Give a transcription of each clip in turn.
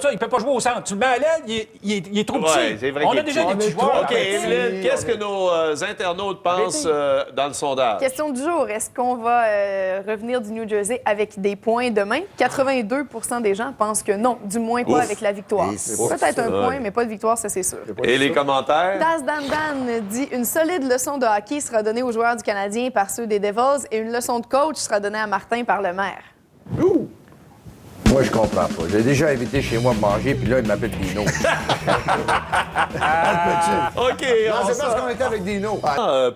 Ça, il peut pas jouer au centre. Tu le mets à l'aile, il est trop petit. C'est vrai On qu'il a est déjà petit. des petits joueurs. OK, Evelyne, qu'est-ce que nos internautes pensent dans le sondage? Question du jour. Est-ce qu'on va revenir du New Jersey avec des points demain? 82 des gens pensent que non, du moins pas avec la victoire. Peut-être un point, mais pas de victoire, ça c'est sûr. Et les commentaires? Das Dan Dan dit une solide leçon de hockey sera donnée aux joueurs du Canadien par ceux des Devils et une leçon de coach sera donnée à Martin par le maire. Moi, je comprends pas. J'ai déjà invité chez moi à manger, puis là, il m'appelle Dino. OK, Non, c'est parce qu'on était avec Dino.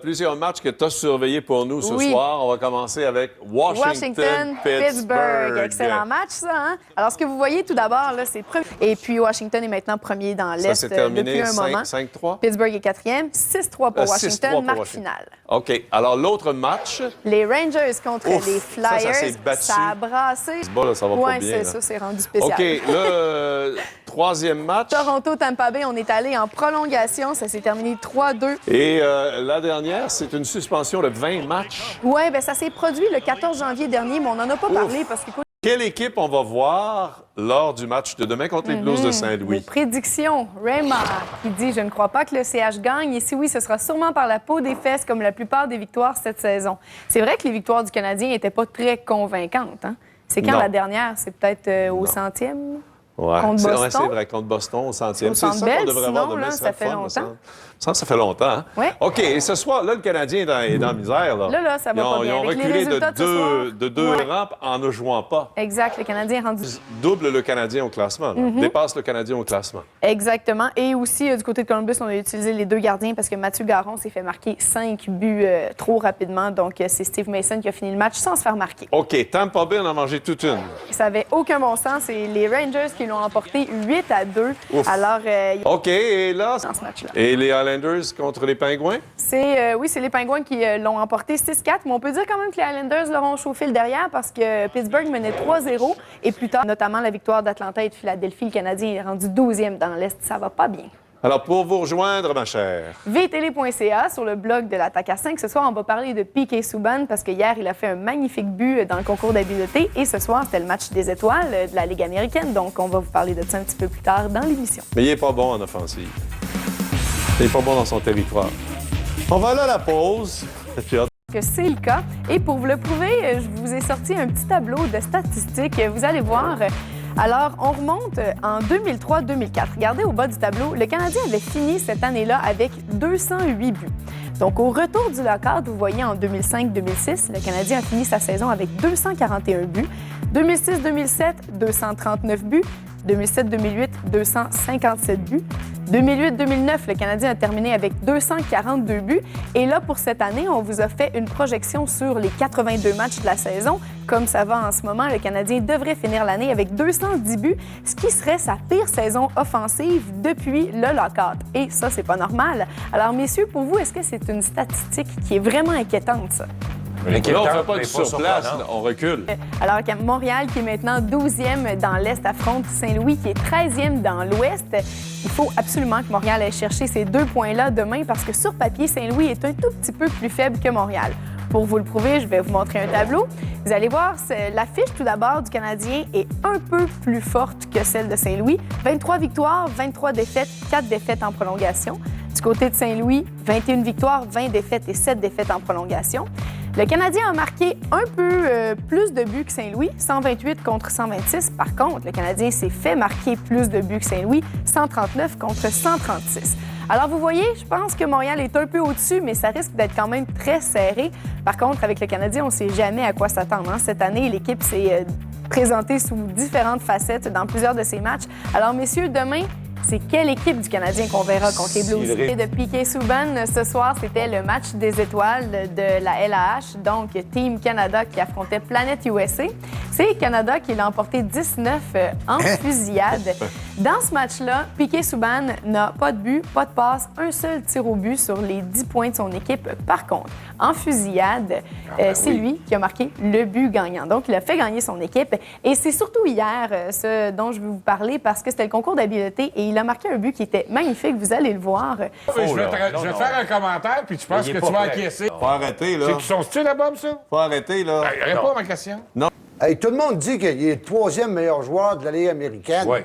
plusieurs matchs que tu as surveillés pour nous ce Oui. soir. On va commencer avec Washington, Pittsburgh. Excellent match, ça. Hein? Alors, ce que vous voyez tout d'abord, là, c'est premier. Et puis, Washington est maintenant premier dans Ça l'Est s'est terminé depuis un moment. 5-3? Pittsburgh est quatrième. 6-3 pour 6-3 Washington, pour marque Washington. finale. OK. Alors, l'autre match, Les Rangers contre Ouf, les ça Flyers. s'est battu. Ça a brassé. bon, là, ça va pas Oui, bien. c'est là. ça, c'est rendu spécial. OK, le troisième match. Toronto-Tampa Bay, on est allé en prolongation. Ça s'est terminé 3-2. Et la dernière, c'est une suspension de 20 matchs. Oui, bien, ça s'est produit le 14 janvier dernier, mais on n'en a pas parlé parce qu'écoute, Quelle équipe on va voir lors du match de demain contre les Blues de les Saint-Louis? prédictions. Raymond qui dit « Je ne crois pas que le CH gagne. Et si oui, ce sera sûrement par la peau des fesses comme la plupart des victoires cette saison. » C'est vrai que les victoires du Canadien n'étaient pas très convaincantes. Hein? C'est quand Non. la dernière? C'est peut-être au centième? Ouais. Contre C'est Boston? c'est vrai, contre Boston, au centième. Au C'est Centre ça Bell, qu'on devrait sinon, avoir demain. là, ce ça serait fait le fun, longtemps. Ça fait longtemps, hein? Ouais. OK, et ce soir, là, le Canadien est dans la misère. Là, ça va pas bien. Ils ont Avec les reculé résultats de ce soir. de deux Ouais. rangs en ne jouant pas. Exact. Le Canadien est rendu... Double le Canadien au classement. là. Mm-hmm. Dépasse le Canadien au classement. Exactement. Et aussi, du côté de Columbus, on a utilisé les deux gardiens parce que Mathieu Garon s'est fait marquer 5 buts trop rapidement. Donc, c'est Steve Mason qui a fini le match sans se faire marquer. OK, Tampa Bay en a mangé toute une. Ça n'avait aucun bon sens. C'est les Rangers qui l'ont emporté 8-2. Ouf. Alors, OK, et là... dans ce match-là. Et les Highlanders contre les Pingouins? Oui, c'est les Pingouins qui l'ont emporté 6-4. Mais on peut dire quand même que les Highlanders leur ont chauffé le derrière parce que Pittsburgh menait 3-0. Et plus tard, notamment la victoire d'Atlanta et de Philadelphie, le Canadien est rendu 12e dans l'Est. Ça va pas bien. Alors, pour vous rejoindre, ma chère, vtl.ca sur le blog de l'Attaque à 5. Ce soir, on va parler de Piquet Souban parce que hier, il a fait un magnifique but dans le concours d'habileté. Et ce soir, c'était le match des étoiles de la Ligue américaine. Donc, on va vous parler de ça un petit peu plus tard dans l'émission. mais il n'est pas bon en offensive. Il n'est pas bon dans son territoire. On va aller à la pause. J'ai hâte. Que c'est le cas. Et pour vous le prouver, je vous ai sorti un petit tableau de statistiques. Vous allez voir. Alors, on remonte en 2003-2004. Regardez au bas du tableau, le Canadien avait fini cette année-là avec 208 buts. Donc, au retour du lockout, vous voyez en 2005-2006, le Canadien a fini sa saison avec 241 buts. 2006-2007, 239 buts. 2007-2008, 257 buts. 2008-2009, le Canadien a terminé avec 242 buts. Et là, pour cette année, on vous a fait une projection sur les 82 matchs de la saison. Comme ça va en ce moment, le Canadien devrait finir l'année avec 210 buts, ce qui serait sa pire saison offensive depuis le lockout. Et ça, c'est pas normal. Alors, messieurs, pour vous, est-ce que c'est une statistique qui est vraiment inquiétante, ça? Là, on ne fait pas du surplace, là, on recule. Alors que Montréal, qui est maintenant 12e dans l'Est, affronte Saint-Louis, qui est 13e dans l'Ouest. Il faut absolument que Montréal aille chercher ces 2 points-là demain parce que sur papier, Saint-Louis est un tout petit peu plus faible que Montréal. Pour vous le prouver, je vais vous montrer un tableau. Vous allez voir, la fiche tout d'abord du Canadien est un peu plus forte que celle de Saint-Louis. 23 victoires, 23 défaites, 4 défaites en prolongation. Du côté de Saint-Louis, 21 victoires, 20 défaites et 7 défaites en prolongation. Le Canadien a marqué un peu plus de buts que Saint-Louis, 128 contre 126. Par contre, le Canadien s'est fait marquer plus de buts que Saint-Louis, 139 contre 136. Alors, vous voyez, je pense que Montréal est un peu au-dessus, mais ça risque d'être quand même très serré. Par contre, avec le Canadien, on ne sait jamais à quoi s'attendre. Hein. Cette année, l'équipe s'est présentée sous différentes facettes dans plusieurs de ses matchs. Alors, messieurs, demain, c'est quelle équipe du Canadien qu'on verra contre les Blues? Et de Piquet Souban, ce soir, c'était le match des étoiles de la LAH, donc Team Canada qui affrontait Planète USA. C'est Canada qui l'a emporté 19 en fusillade. Dans ce match-là, Piquet Souban n'a pas de but, pas de passe, un seul tir au but sur les 10 points de son équipe. Par contre, en fusillade, c'est lui qui a marqué le but gagnant. Donc, il a fait gagner son équipe. Et c'est surtout hier ce dont je veux vous parler parce que c'était le concours d'habileté et il a marqué un but qui était magnique. Vous allez le voir. Je vais faire un commentaire, puis tu penses que tu vas acquiescer. Faut arrêter, là. C'est son style album, ça? Faut arrêter, là. Réponds à ma question. Hey, tout le monde dit qu'il est le 3e meilleur joueur de la Ligue américaine. Oui.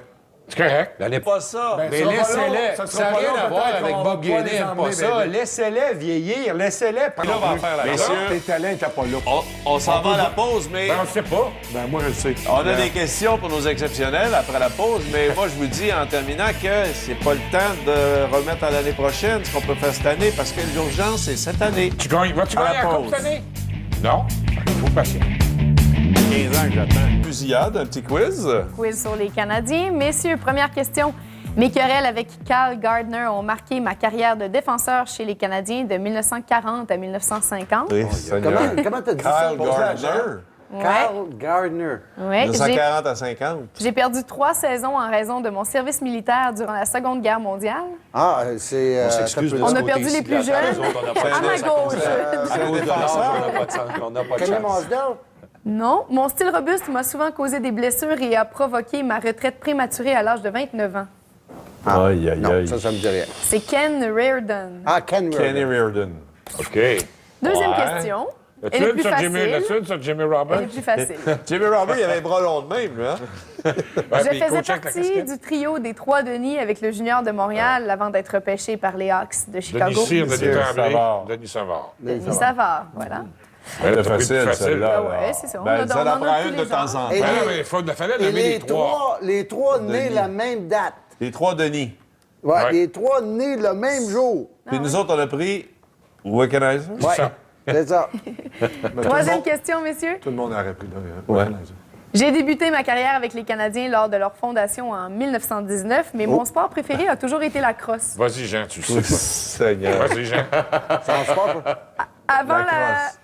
C'est correct. L'année Pas ça. Ben, Mais ça va laissez-les. long, Ça n'a rien à voir avec Bob Gainey, aime pas ça. Laissez-les vieillir. Laissez-les Là, on va faire la Messieurs, Tes talents n'étaient pas là. On s'en va à la pause, mais Ben, on sait pas. ben moi, je le sais. on a des questions pour nos exceptionnels après la pause. Mais moi, je vous dis en terminant que c'est pas le temps de remettre à l'année prochaine ce qu'on peut faire cette année parce que l'urgence, c'est cette année. Vas-tu gagner À la la coupe pause. cette année? Non. Il faut patient. 15 ans que j'attends. Fusillade, un petit quiz. Quiz sur les Canadiens. Messieurs, première question. Mes querelles avec Cal Gardner ont marqué ma carrière de défenseur chez les Canadiens de 1940 à 1950. Oui, Comment t'as dit ça? Kyle Gardner. Carl Gardner. Ouais, 1940 à 50. j'ai perdu 3 saisons en raison de mon service militaire durant la Seconde Guerre mondiale. Ah, c'est... On s'excuse de On ce a côté perdu ici les de la plus table. jeunes. Nous autres, on n'a pas de À ma chance. gauche. À cause de l'âge, on n'a pas de chance. On n'a pas de Kenny chance. Mosdell? Non, mon style robuste m'a souvent causé des blessures et a provoqué ma retraite prématurée à l'âge de 29 ans. Aïe, aïe, Non, aïe. ça me dit rien. C'est Ken Reardon. Ah, Ken Kenny Reardon. Reardon. OK. Deuxième Ouais. question. Elle L'as-tu est une plus sur Jimmy, facile. l'as-tu une sur Jimmy Elle Roberts? est plus facile. Jimmy Robert, il avait les bras longs de même, lui, hein? Ouais, Je puis il faisais coachait avec la partie casquette. du trio des Trois Denis avec le junior de Montréal avant d'être repêché par les Hawks de Denis Chicago. Cyr, Denis Savard. Tremblay, Denis Savard. Denis Savard, voilà. C'était t'as pris facile, plus celle-là. Ah ouais, c'est ça. On Ben, a- ça on en en a prend tous une les de temps en genres. temps. Et Ben, les- mais il fallait Et nommer les trois. les trois nés la même date. Les trois Denis. Ouais, Ouais. les trois nés le même jour. Puis nous autres, on a pris Wickenheiser. Ouais, ça. c'est ça. Troisième question, messieurs. Tout le monde aurait pris là. Ouais. J'ai débuté ma carrière avec les Canadiens lors de leur fondation en 1919, mais mon sport préféré a toujours été la crosse. Vas-y, Jean, tu le sais. Seigneur. Vas-y, Jean. Ça se passe pas.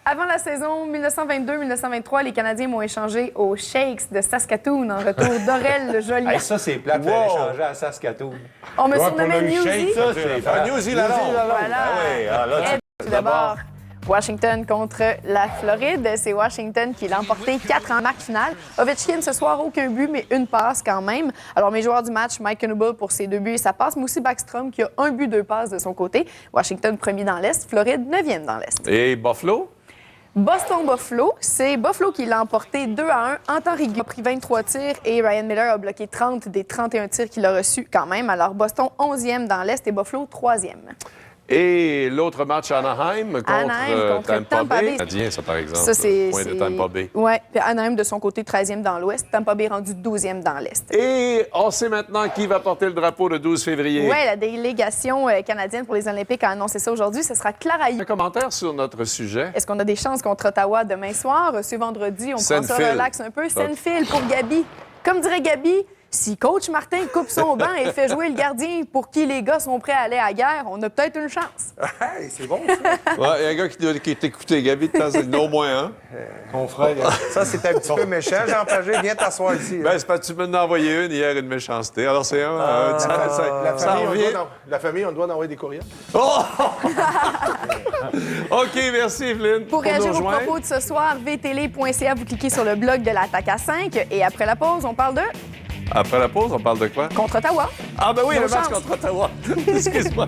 Avant la saison 1922-1923, les Canadiens m'ont échangé aux Shakes de Saskatoon en retour d'Aurel le Joli. Hey, ça, c'est plate. Wow. Fallait changer à Saskatoon. On me Ouais, surnommait pour le Newsy. shake, ça, c'est- Ah, New Zealand. Voilà. Ah oui, ah, là, Et tout d'abord, Washington contre la Floride. C'est Washington qui l'a emporté 4 en marque finale. Ovechkin, ce soir, aucun but, mais une passe quand même. Alors, mes joueurs du match, Mike Knuble pour ses 2 buts et sa passe, mais aussi Backstrom qui a 1 but, 2 passes de son côté. Washington, premier dans l'Est. Floride, 9e dans l'Est. Et Buffalo? Boston-Buffalo, c'est Buffalo qui l'a emporté 2-1 en temps régulier. Il a pris 23 tirs et Ryan Miller a bloqué 30 des 31 tirs qu'il a reçus quand même. Alors, Boston, 11e dans l'Est et Buffalo, 3e. Et l'autre match Anaheim contre, Anaheim contre Tampa Bay. Canadien, ça, par exemple. Ça, c'est. Point de Tampa Bay. Oui. Puis Anaheim, de son côté, 13e dans l'Ouest. Tampa Bay rendu 12e dans l'Est. Et on sait maintenant qui va porter le drapeau le 12 février. Oui, la délégation canadienne pour les Olympiques a annoncé ça aujourd'hui. Ce sera Clara Hughes. Un commentaire sur notre sujet. Est-ce qu'on a des chances contre Ottawa demain soir? Ce vendredi, on prend ça Senfield. relax un peu. Senfield pour Gabi. Comme dirait Gabi, si coach Martin coupe son banc et fait jouer le gardien pour qui les gars sont prêts à aller à la guerre, on a peut-être une chance. Hey, c'est bon, ça. Ouais, il y a un gars qui t'écoutait, Gabi, de temps en temps, au moins un. Ton frère. Ça, c'est un petit peu méchant. Jean Pagé, viens t'asseoir ici. Ben, c'est parce que tu m'en as envoyé une hier, une méchanceté. Alors, c'est un ça revient. La famille, on doit envoyer des courriels. Oh! OK, merci, Evelyne. Pour nous réagir aux rejoindre. propos de ce soir, vtele.ca, vous cliquez sur le blog de l'Attaque à 5 et après la pause, on parle de Après la pause, on parle de quoi? contre Ottawa. Ah, ben oui, Nos le match chances. contre Ottawa. Excuse-moi.